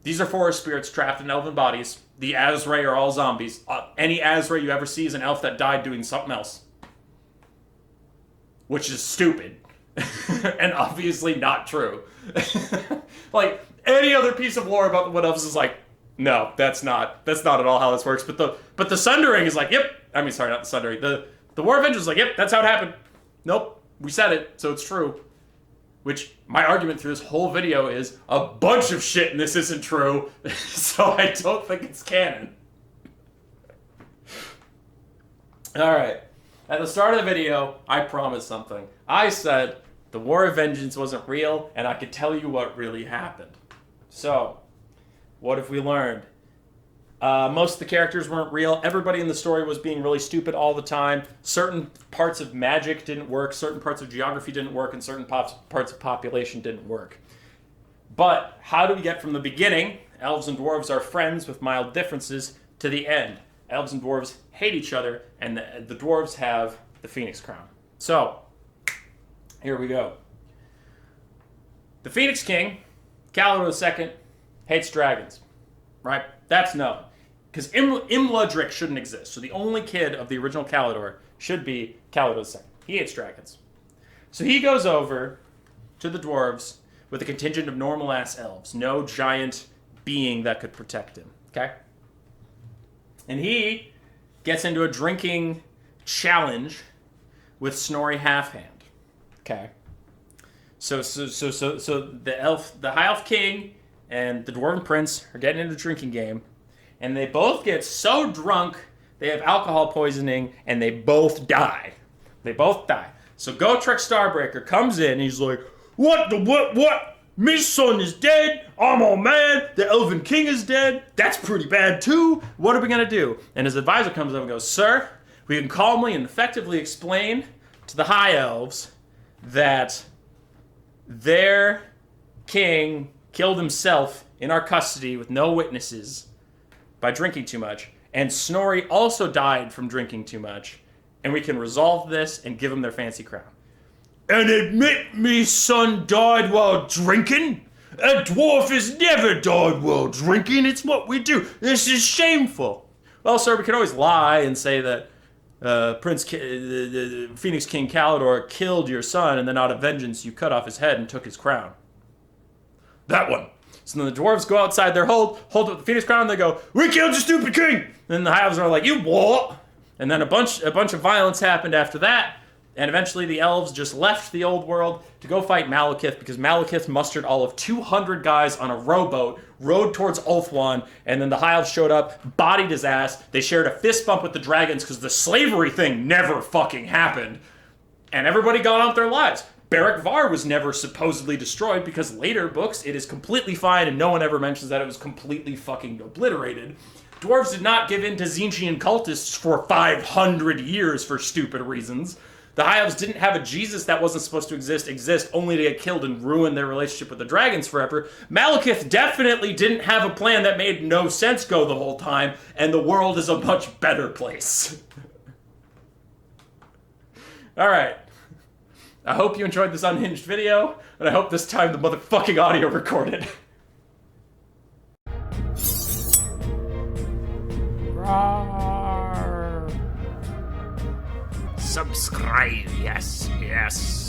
These are forest spirits trapped in elven bodies. The Azray are all zombies. Any Azray you ever see is an elf that died doing something else. Which is stupid. And obviously not true. Like, any other piece of lore about the Wood Elves is like, no, that's not at all how this works. But the Sundering is like, yep. I mean, sorry, not the Sundering. The War of Vengeance is like, yep, that's how it happened. Nope, we said it, so it's true. which my argument through this whole video is a bunch of shit and this isn't true, so I don't think it's canon. Alright, at the start of the video, I promised something. I said the War of Vengeance wasn't real, and I could tell you what really happened. So, what have we learned? Most of the characters weren't real. Everybody in the story was being really stupid all the time. Certain parts of magic didn't work, certain parts of geography didn't work, and certain parts of population didn't work. But how do we get from the beginning, elves and dwarves are friends with mild differences, to the end? Elves and dwarves hate each other, and the dwarves have the Phoenix Crown. So, here we go. The Phoenix King, Calidor II, hates dragons. Right? That's known. Because Imladric shouldn't exist. So the only kid of the original Calidor should be Calidor II. He hates dragons. So he goes over to the dwarves with a contingent of normal-ass elves. No giant being that could protect him. Okay? And he gets into a drinking challenge with Snorri Halfhand. Okay? So the High Elf King and the Dwarven Prince are getting into a drinking game, and they both get so drunk, they have alcohol poisoning, and they both die. They both die. So Gotrek Starbreaker comes in, and he's like, what? My son is dead, I'm all mad, the Elven King is dead, that's pretty bad too, what are we gonna do? And his advisor comes up and goes, sir, we can calmly and effectively explain to the High Elves that their king killed himself in our custody with no witnesses by drinking too much, and Snorri also died from drinking too much, and we can resolve this and give them their fancy crown. And admit me son died while drinking? A dwarf has never died while drinking, it's what we do. This is shameful. Well, sir, we can always lie and say that the Phoenix King Calidor killed your son, and then out of vengeance you cut off his head and took his crown. That one. So then the dwarves go outside their hold up the Phoenix Crown, and they go, we killed your stupid king! And then the High Elves are like, you what? And then a bunch of violence happened after that, and eventually the elves just left the old world to go fight Malekith, because Malekith mustered all of 200 guys on a rowboat, rowed towards Ulthuan, and then the High Elves showed up, bodied his ass, they shared a fist bump with the dragons, because the slavery thing never fucking happened, and everybody got on with their lives. Barak Varr was never supposedly destroyed because later books it is completely fine and no one ever mentions that it was completely fucking obliterated. Dwarves did not give in to Tzeentchian cultists for 500 years for stupid reasons. The High Elves didn't have a Jesus that wasn't supposed to exist only to get killed and ruin their relationship with the dragons forever. Malekith definitely didn't have a plan that made no sense go the whole time, and the world is a much better place. Alright. I hope you enjoyed this unhinged video, and I hope this time the motherfucking audio recorded. Subscribe, yes.